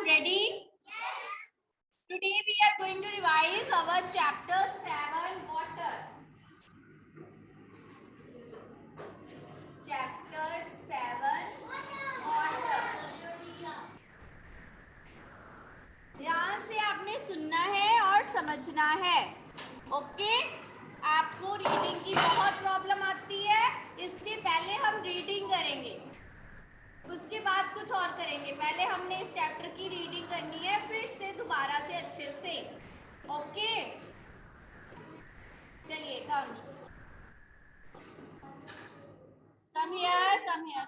ready? Today we are going to revise our chapter 7 water. Chapter 7 water. ध्यान से आपने सुनना है और समझना है. ओके? आपको रीडिंग की बहुत प्रॉब्लम आती है, इसलिए पहले हम रीडिंग करेंगे, उसके बाद कुछ और करेंगे. पहले हमने इस चैप्टर की रीडिंग करनी है, फिर से दोबारा से अच्छे से. ओके, चलिए come here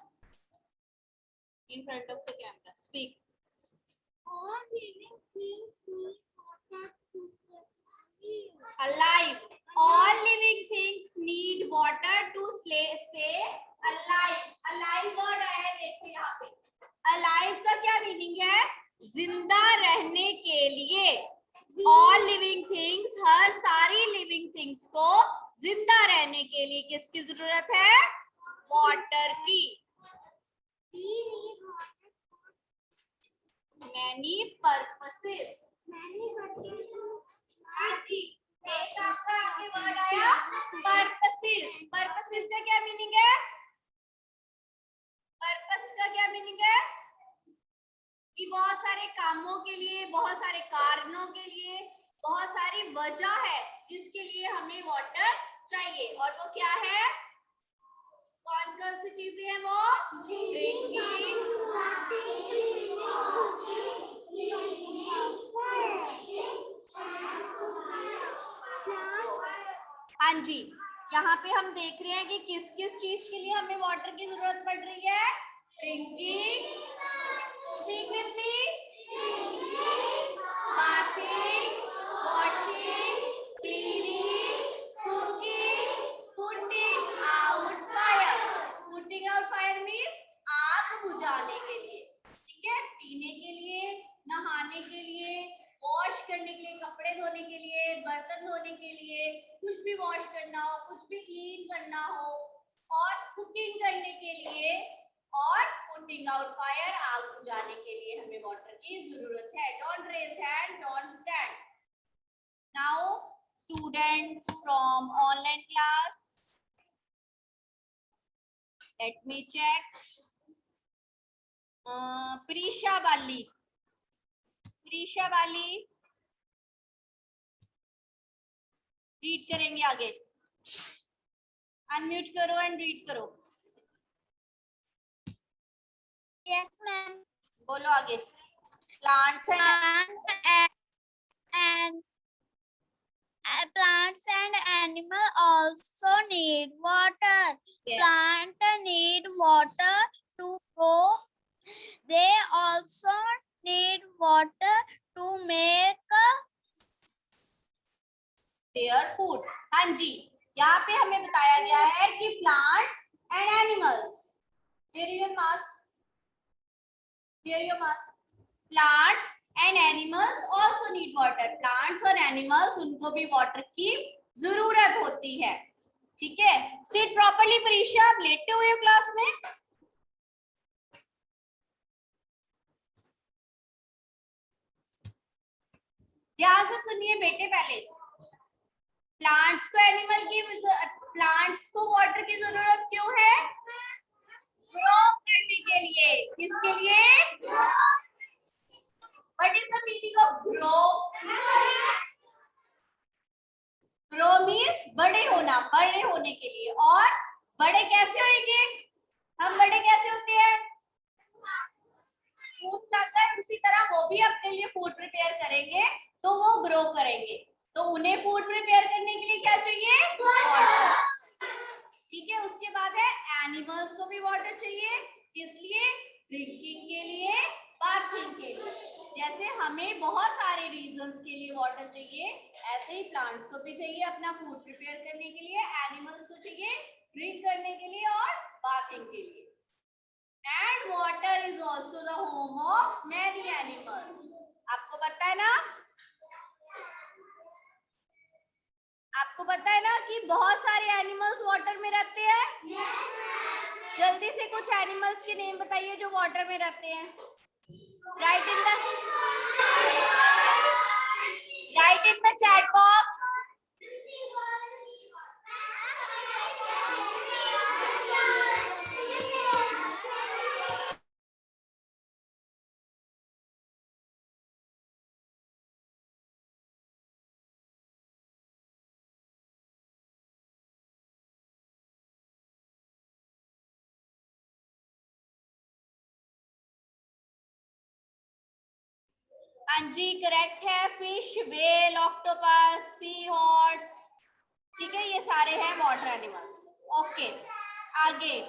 in front of the camera, speak. All living things need water to live. Alive. All living things need water to stay alive. Alive word आया है, देखो यहाँ पे. Alive का क्या मीनिंग है? जिंदा रहने के लिए. All living things, हर सारी living things को जिंदा रहने के लिए किसकी जरूरत है? वाटर की. We need water for Many purposes. many purposes. एक आपका आगे वर्ड आया purposes. Purposes का क्या मीनिंग है? पर्पस का क्या मीनिंग है? कि बहुत सारे कामों के लिए, बहुत सारे कारणों के लिए, बहुत सारी वजह है जिसके लिए हमें वाटर चाहिए. और वो क्या है? कौन कौन सी चीजें हैं वो? ड्रिंकिंग, हाँ जी. यहाँ पे हम देख रहे हैं कि किस किस चीज के लिए हमें वाटर की जरूरत पड़ रही है. Drinking, speak with me, bathing, washing, cleaning, cooking, putting out fire. Putting out fire means आग बुझाने के लिए. ठीक है, पीने के लिए, नहाने के लिए, वॉश करने के लिए, कपड़े धोने के लिए, बर्तन धोने के लिए, कुछ भी वॉश करना हो, कुछ भी क्लीन करना हो, और कुकिंग करने के लिए, और पुटिंग आउट फायर आग बुझाने के लिए हमें वाटर की जरूरत है. Don't raise hand, don't stand. Now student from online class, let me check. Prisha Bali, Prisha Bali read करेंगे आगे. अनम्यूट करो एंड रीड करो. Yes, ma'am. बोलो आगे. Plants Plants and animals also need water. Yes. Plants need water to grow. They also need water to make their food. हाँ जी, यहाँ पे हमें बताया गया है कि plants and animals. Wear your mask. Wear your mask. Plants and animals also need water. Plants और animals उनको भी water की जरूरत होती है. ठीक है, sit properly परीक्षा. आप लेटे हुए हो क्लास में? ध्यान से सुनिए बेटे. पहले प्लांट्स को प्लांट्स को वाटर की जरूरत क्यों है? ग्रो करने के लिए. किसके लिए? What is the meaning of grow? Grow means बड़े होना, बड़े होने के लिए. और बड़े कैसे होंगे? हम बड़े कैसे होते हैं? फूड खाकर उसी तरह वो भी अपने लिए फूड प्रिपेयर करेंगे, तो वो ग्रो करेंगे. तो उन्हें फूड प्रिपेयर करने के लिए क्या चाहिए? वाटर. ठीक है, उसके बाद है एनिमल्स को भी वाटर चाहिए. इसलिए ड्रिंकिंग के लिए, बाथिंग के लिए. जैसे हमें बहुत सारे रीजंस के लिए वाटर चाहिए, ऐसे ही प्लांट्स को भी चाहिए अपना फूड प्रिपेयर करने के लिए, एनिमल्स को चाहिए ड्रिंक करने के लिए और बाथिंग के लिए. And water is also the home of many animals. आपको पता है ना? आपको पता है ना कि बहुत सारे एनिमल्स वाटर में रहते हैं. जल्दी से कुछ एनिमल्स के नेम बताइए जो वाटर में रहते हैं. Write in the chat box. हाँ जी करेक्ट है। Fish, whale, octopus, sea horse, ठीक है, ये सारे हैं वाटर एनिमल्स। ओके आगे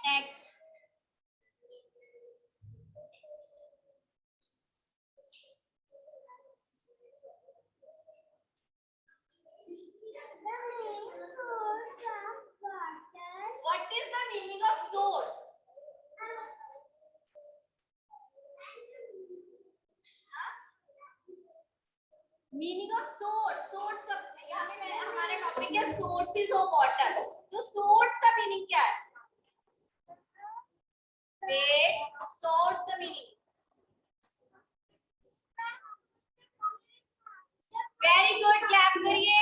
next. What is the meaning of source? Meaning of source, source का यहाँ पे हमारा टॉपिक है सोर्सेज ऑफ वाटर। तो सोर्स का मीनिंग क्या है? सोर्स का मीनिंग, वेरी गुड, क्लैप करिए।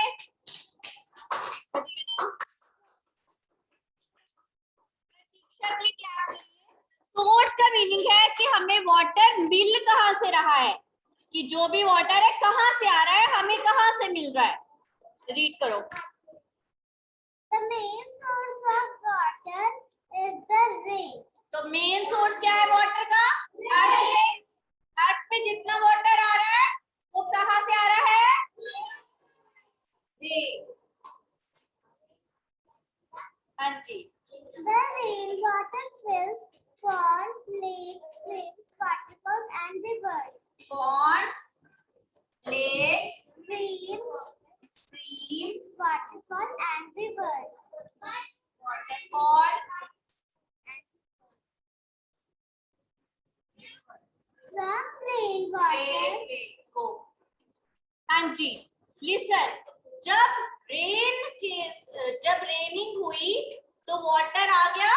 सोर्स का मीनिंग है कि हमें वाटर मिल कहां से रहा है, कि जो भी वाटर है कहां से आ रहा है, हमें कहां से मिल रहा है। रीड करो। The main source of water is the rain. तो मेन सोर्स क्या है वाटर का? अर्थ है। अर्थ पे जितना वाटर आ रहा है वो कहां से आ रहा है? रेन। हाँ जी। The rainwater fills ponds, lakes, streams, waterfalls, and rivers. Ponds, lakes, Streams, waterfall, and rivers. waterfall, Some rainwater. go. हाँ जी, लिसन। जब रेनिंग हुई तो वाटर आ गया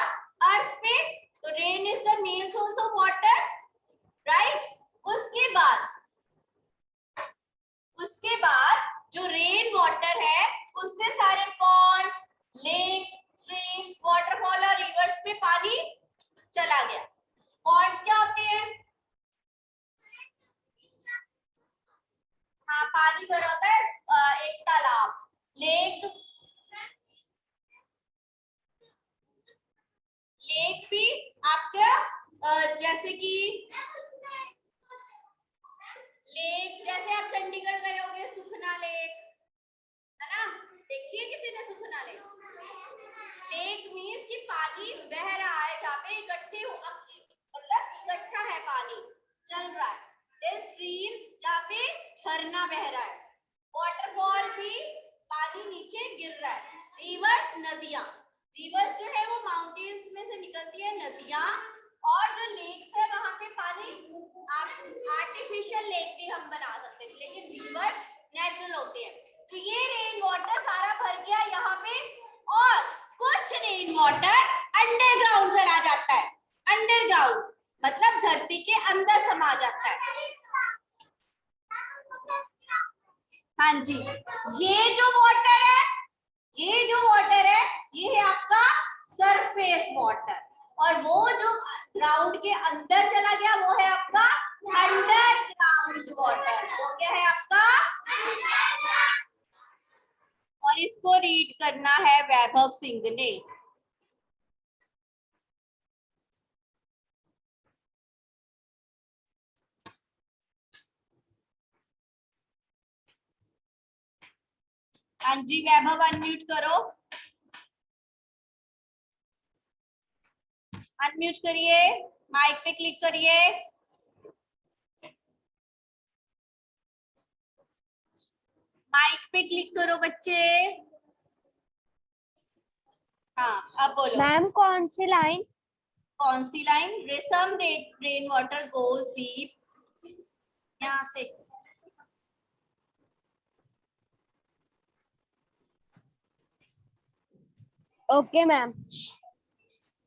अर्थ पे, तो rain is the main source of water, right. उसके बाद जो रेन वाटर है उससे सारे पॉन्ड्स, लेक्स, स्ट्रीम्स, वाटरफॉल और रिवर्स में पानी चला गया। पॉन्ड्स क्या होते हैं? हाँ, पानी भरा होता है एक तालाब। लेक भी आपका जैसे कि लेक, जैसे आप चंडीगढ़ गए होंगे सुखना लेक, है ना? देखिए किसी ने सुखना लेक। लेक मींस कि पानी बह रहा है जहाँ पे मतलब इकट्ठा है, पानी चल रहा है। देन स्ट्रीम्स, जहाँ पे झरना बह रहा है। वाटरफॉल भी पानी नीचे गिर रहा है। रिवर्स, नदियां। रिवर्स जो है वो माउंटेन्स में से निकलती है नदियां, और जो लेक्स है वहां पे पानी आर्टिफिशियल लेक भी हम बना सकते हैं, लेकिन रिवर्स नेचुरल होते हैं। तो ये रेन वाटर सारा भर गया यहाँ पे, और कुछ रेन वाटर अंडरग्राउंड चला जाता है। अंडरग्राउंड मतलब धरती के अंदर समा जाता है। हाँ जी, ये जो वाटर है ये है आपका सरफेस वाटर, और वो जो ग्राउंड के अंदर चला गया वो है आपका अंडरग्राउंड वाटर। वो क्या है आपका? और इसको रीड करना है वैभव सिंह ने। हाँ जी वैभव, अनम्यूट करो, अनम्यूट करिए, माइक पे क्लिक करिए। माइक पे क्लिक करो बच्चे। हाँ अब बोलो। मैम कौन सी लाइन? कौन सी line? Some rain water goes deep, यहाँ से। Okay ma'am.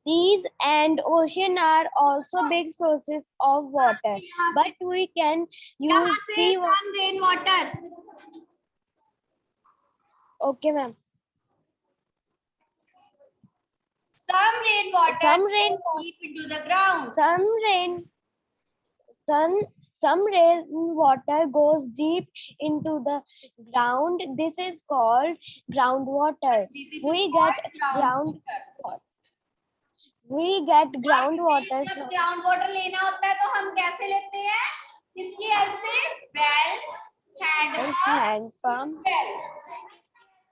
Seas and ocean are also big sources of water, but we can यहाँ use से sea water. some rain water. Okay, ma'am. Some rainwater Some rain, seep into the ground. some rainwater goes deep into the ground. This is called groundwater. This is We called get groundwater. groundwater जब from ground water लेना होता है तो हम कैसे लेते हैं? किसकी हेल्प से? Well, hand pump.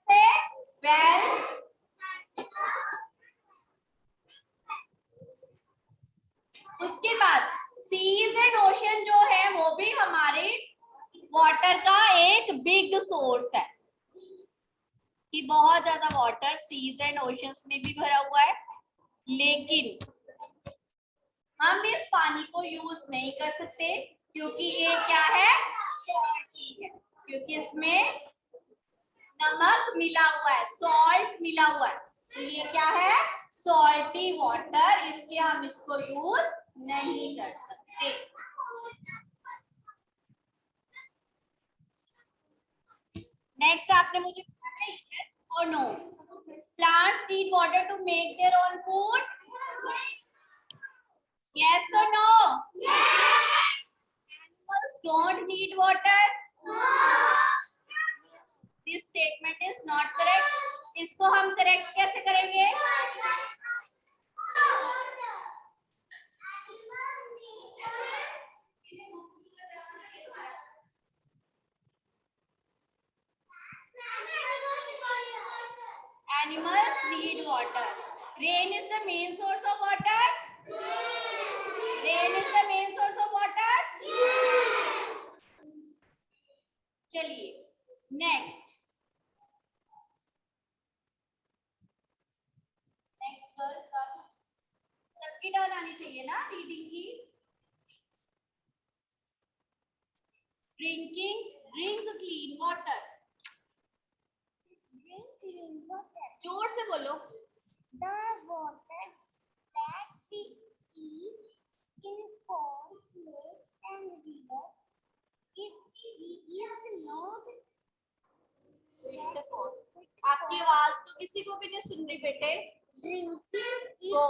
से वेल, उसके बाद सीज एंड ओशन जो है वो भी हमारे वाटर का एक बिग सोर्स है कि बहुत ज्यादा वाटर सीज एंड ओशंस में भी भरा हुआ है, लेकिन हम इस पानी को यूज नहीं कर सकते क्योंकि ये क्या है? सॉल्टी है, क्योंकि इसमें नमक मिला हुआ है, सॉल्ट मिला हुआ है, तो ये क्या है? सॉल्टी वाटर, इसके हम इसको यूज नहीं कर सकते। नेक्स्ट आपने मुझे बताना है yes or no. Plants need water to make their own food. Yes or no? Yes. Animals don't need water. This statement is not correct. इसको हम करेक्ट कैसे करेंगे? Animals need water. Rain is the main source of water. Rain is the main source of water. चलिए next girl का सबकी turn आनी चाहिए ना रीडिंग की। Drink clean water. जोर से बोलो। The water that we see in ponds, lakes, and rivers, it is not आपकी आवाज तो किसी को भी नहीं सुन रही बेटे। drinking तो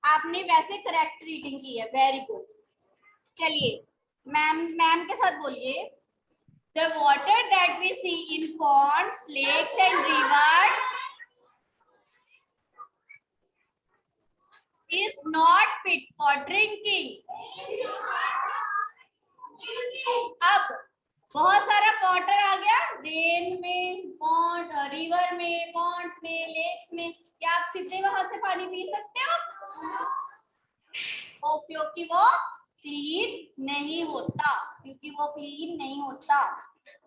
आपने वैसे करेक्ट रीडिंग की है, वेरी गुड। चलिए मैम के साथ बोलिए। The water that we see in ponds, lakes and rivers is not fit for drinking. अब बहुत सारा वाटर आ गया रेन में, पॉन्ड, रिवर में, पॉन्ड्स में, लेक्स में, क्या आप सीधे वहां से पानी पी सकते हो? क्योंकि वो क्लीन नहीं होता,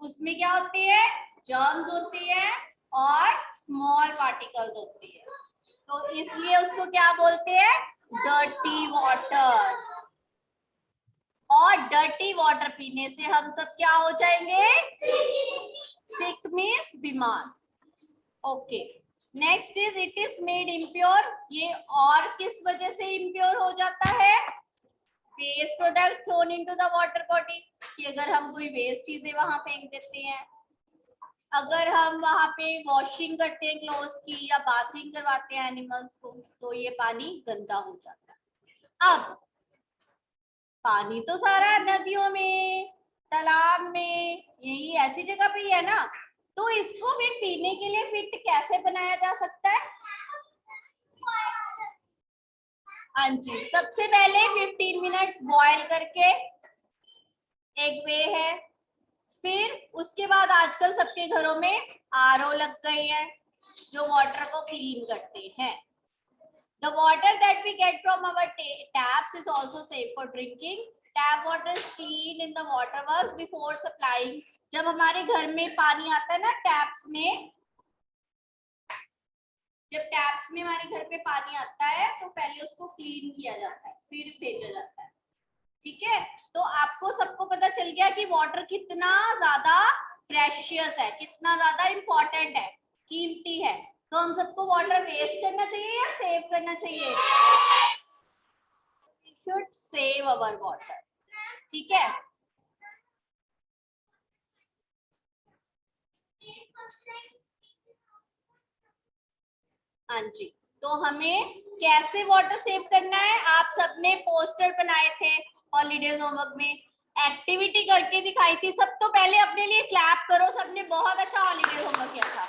उसमें क्या होती है? जर्म्स होती है और स्मॉल पार्टिकल्स होती है, तो इसलिए उसको क्या बोलते हैं? Dirty water. और डर्टी वाटर पीने से हम सब क्या हो जाएंगे? सिक मीन्स बीमार। Okay, next is it is made impure. ये और किस वजह से इम्प्योर हो जाता है? Waste product thrown into the water body, कि अगर हम कोई वेस्ट चीजें वहां फेंक देते हैं, अगर हम वहां पे वॉशिंग करते हैं क्लोथ्स की या बाथिंग करवाते हैं एनिमल्स को, तो ये पानी गंदा हो जाता है। अब पानी तो सारा नदियों में, तालाब में, यही ऐसी जगह पे ही है ना, तो इसको फिर पीने के लिए फिट कैसे बनाया जा सकता है? हाँ जी, सबसे पहले 15 मिनट्स बॉयल करके एक वे है। फिर उसके बाद आजकल सबके घरों में आरओ लग गए हैं जो वाटर को क्लीन करते हैं। The water that we get from our taps is also safe for drinking. Tap water is clean in the water works before supplying. जब हमारे घर में पानी आता है ना टैप्स में, जब टैप्स में हमारे घर पे पानी आता है तो पहले उसको क्लीन किया जाता है, फिर भेजा जाता है। ठीक है, तो आपको सबको पता चल गया कि वाटर कितना ज्यादा प्रेशियस है, कितना ज्यादा इंपॉर्टेंट है, कीमती है। तो हम सबको वाटर वेस्ट करना चाहिए या सेव करना चाहिए? We should save our water. ठीक है, हाँ जी। तो हमें कैसे वाटर सेव करना है? आप सबने पोस्टर बनाए थे हॉलीडेज होमवर्क में, एक्टिविटी करके दिखाई थी। सब तो पहले अपने लिए क्लैप करो, सबने बहुत अच्छा हॉलीडेज होमवर्क किया था।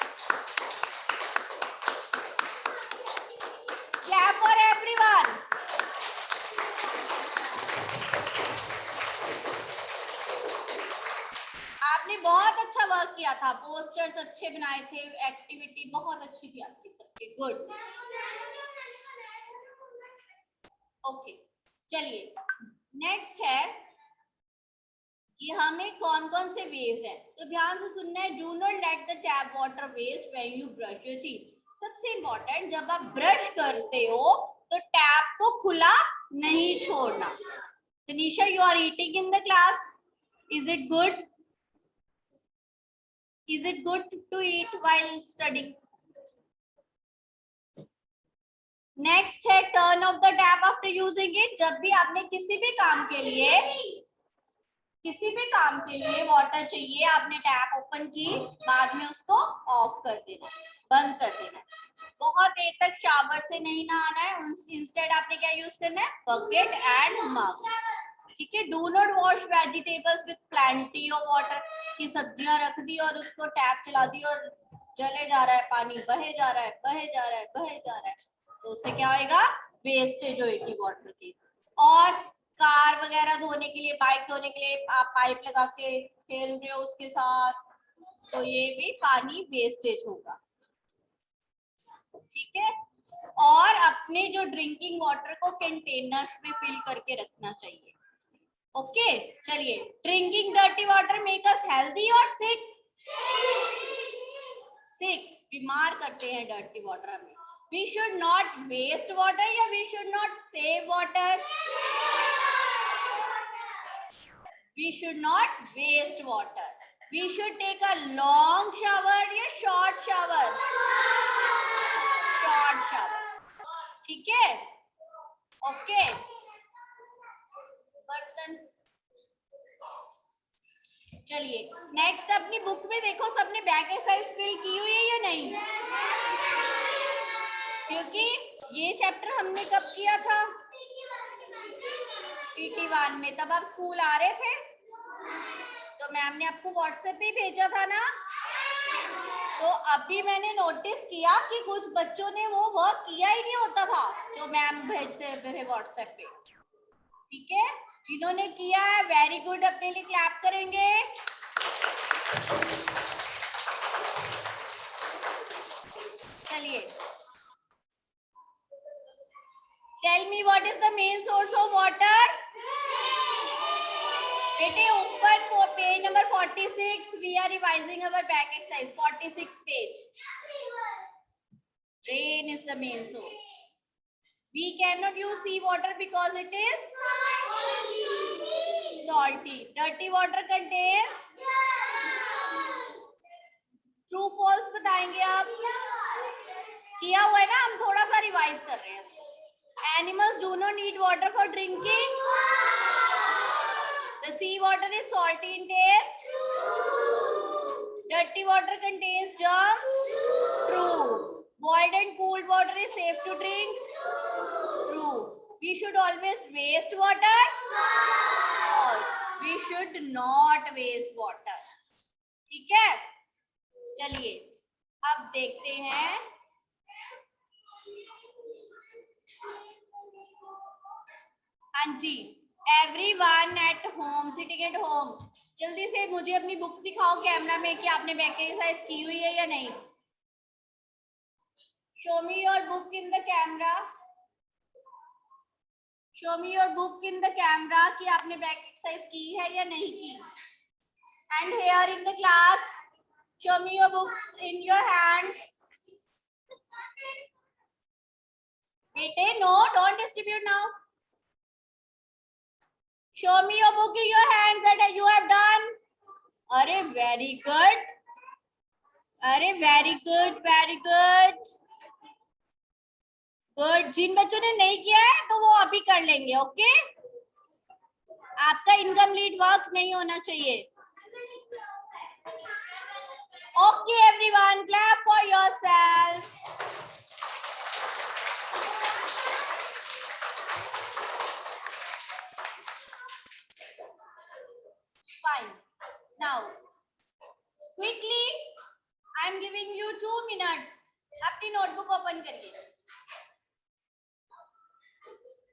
Clap for everyone. आपने बहुत अच्छा वर्क किया था, पोस्टर्स अच्छे बनाए थे, एक्टिविटी बहुत अच्छी थी आपकी सबकी, गुड। ओके, चलिए नेक्स्ट है कि हमें कौन कौन से वेज है, तो ध्यान से सुनना है। Do not let the tap water waste when you brush your teeth. सबसे इंपॉर्टेंट, जब आप ब्रश करते हो तो टैप को खुला नहीं छोड़ना। Tanisha, you are eating in the class, is it good? Is it good to eat while studying? Next है turn off the tap after using it। जब भी आपने किसी भी काम के लिए वाटर चाहिए, आपने टैप ओपन की, बाद में उसको ऑफ कर देना, बंद कर देना। बहुत देर तक शावर से नहीं नहाना है, इंस्टेड आपने क्या यूज करना है? बकेट एंड मग। ठीक है, do not wash vegetables with plenty of water. की सब्जियां रख दी और उसको टैप चला दी और चले जा रहा है, पानी बहे जा रहा है, बहे जा रहा है, बहे जा रहा है, तो उससे क्या होएगा? वेस्टेज होएगी वाटर की। और कार वगैरह धोने के लिए, बाइक धोने के लिए आप पाइप लगा के खेल रहे हो उसके साथ, तो ये भी पानी वेस्टेज होगा। ठीक है, और अपने जो ड्रिंकिंग वाटर को कंटेनर्स में फिल करके रखना चाहिए। ओके, चलिए। Drinking dirty water make us healthy और सिक? सिक, बीमार करते हैं डर्टी वाटर हमें। We should not waste water या we should not save water? We should not waste water. We should take a long shower या short shower? Short shower. ठीक है, okay. बर्तन, चलिए नेक्स्ट अपनी बुक में देखो, सबने बैक एक्सरसाइज फिल की हुई है या नहीं? क्योंकि ये चैप्टर हमने कब किया था? PT1 में। तब आप स्कूल आ रहे थे, तो मैम ने आपको व्हाट्सएप पे भेजा था ना। तो अभी मैंने नोटिस किया कि कुछ बच्चों ने वो वर्क किया ही नहीं होता था जो मैम भेजते रहते थे व्हाट्सएप पे। ठीक है, जिन्होंने किया है वेरी गुड, अपने लिए क्लैप करेंगे। चलिए, tell me what is the main source of water? बेटे open page number 46, we are revising our back exercise. 46 page. Rain is the main source. We cannot use sea water because it is salty. Dirty water contains? True false बताएंगे आप? किया हुआ है ना, हम थोड़ा सा रिवाइज कर रहे हैं इसको। Animals do not need water for drinking. The sea water is salty in taste. Dirty water contains germs. True. Boiled and cooled water is safe to drink. True. We should always waste water. False. We should not waste water. ठीक है, चलिए अब देखते हैं। हाँ जी, everyone at home, sitting at home, जल्दी से मुझे अपनी बुक दिखाओ कैमरा में कि आपने बैक एक्सरसाइज की हुई है या नहीं। Show me your book in the camera. Show me your book in the camera कि आपने बैक एक्सरसाइज की है या नहीं की। And here in the class, show me your books in your hands. बेटे no, don't distribute now. Show me your book in your hands that you have done. अरे very good. अरे very good very good good. जिन बच्चों ने नहीं किया है तो वो अभी कर लेंगे। ओके, आपका इनकम्प्लीट वर्क नहीं होना चाहिए। Okay everyone, clap for yourself. Fine, now quickly I am giving you 2 minutes. अपनी नोटबुक ओपन करिए।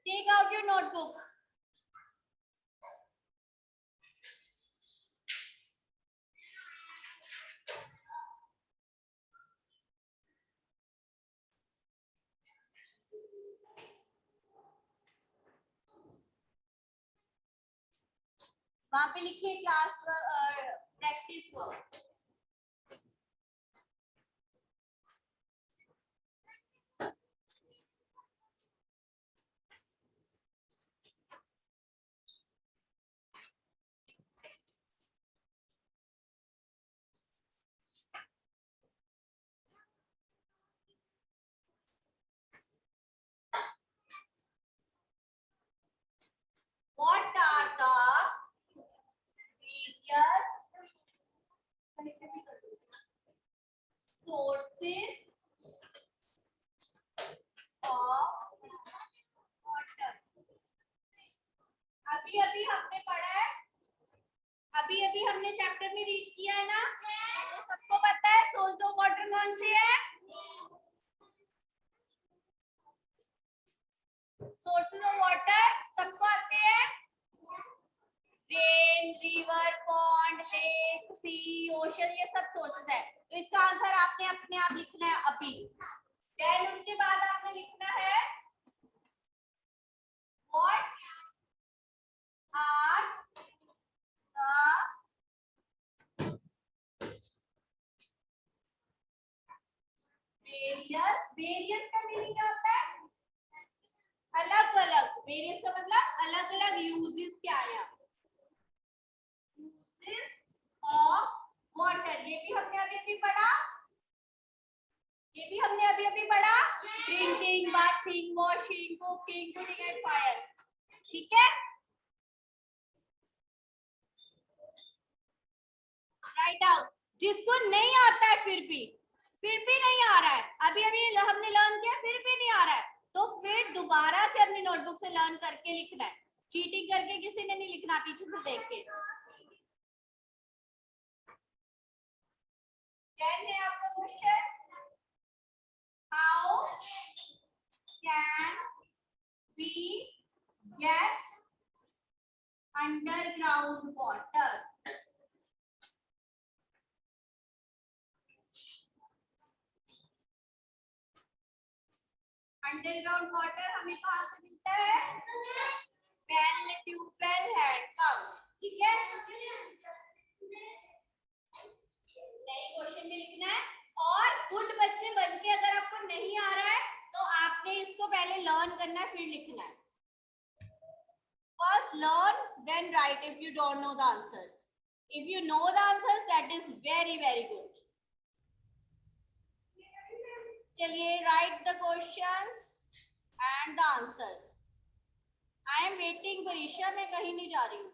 Take out your notebook. वहां पे लिखिए class practice work. What are the various sources of water? अभी अभी हमने पढ़ा है, अभी अभी हमने चैप्टर में रीड किया है ना, तो सबको पता है सोर्स ऑफ वाटर कौन से है? सोर्सेज ऑफ वाटर सबको आते हैं? रेन, रिवर, पॉन्ड, लेक, सी, ओशन, ये सब सोर्सेज है। तो इसका आंसर आपने अपने आप लिखना है अभी। देन उसके बाद आपने लिखना है व्हाट आर द वेरियस का मीनिंग क्या होता है? अलग अलग। वेरियस का मतलब अलग अलग यूजेस क्या है? यूजेस ऑफ वाटर, ये भी हमने अभी अभी पढ़ा, ये भी हमने अभी अभी पढ़ा। Drinking, bathing, washing, cooking, putting at fire. ठीक है, राइट आउट। जिसको नहीं आता है फिर भी नहीं आ रहा है, अभी अभी हमने लर्न किया फिर भी नहीं आ रहा है, तो फिर दोबारा से अपनी नोटबुक से लर्न करके लिखना है। चीटिंग करके किसी ने नहीं लिखना पीछे से देख के। कैन है आपका question? How can we get underground water? Underground water हमें कहां से मिलता है? Well, tube well, hand pump. ठीक है, नए क्वेश्चन में लिखना है। और गुड बच्चे बनके अगर आपको नहीं आ रहा है तो आपने इसको पहले लर्न करना है फिर लिखना है। First learn, then write if you don't know the answers. If you know the answers, that is very very good. चलिए, write the questions and the answers. I am waiting, परीक्षा में कहीं नहीं जा रही हूँ।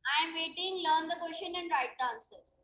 I am waiting, learn the question and write the answers.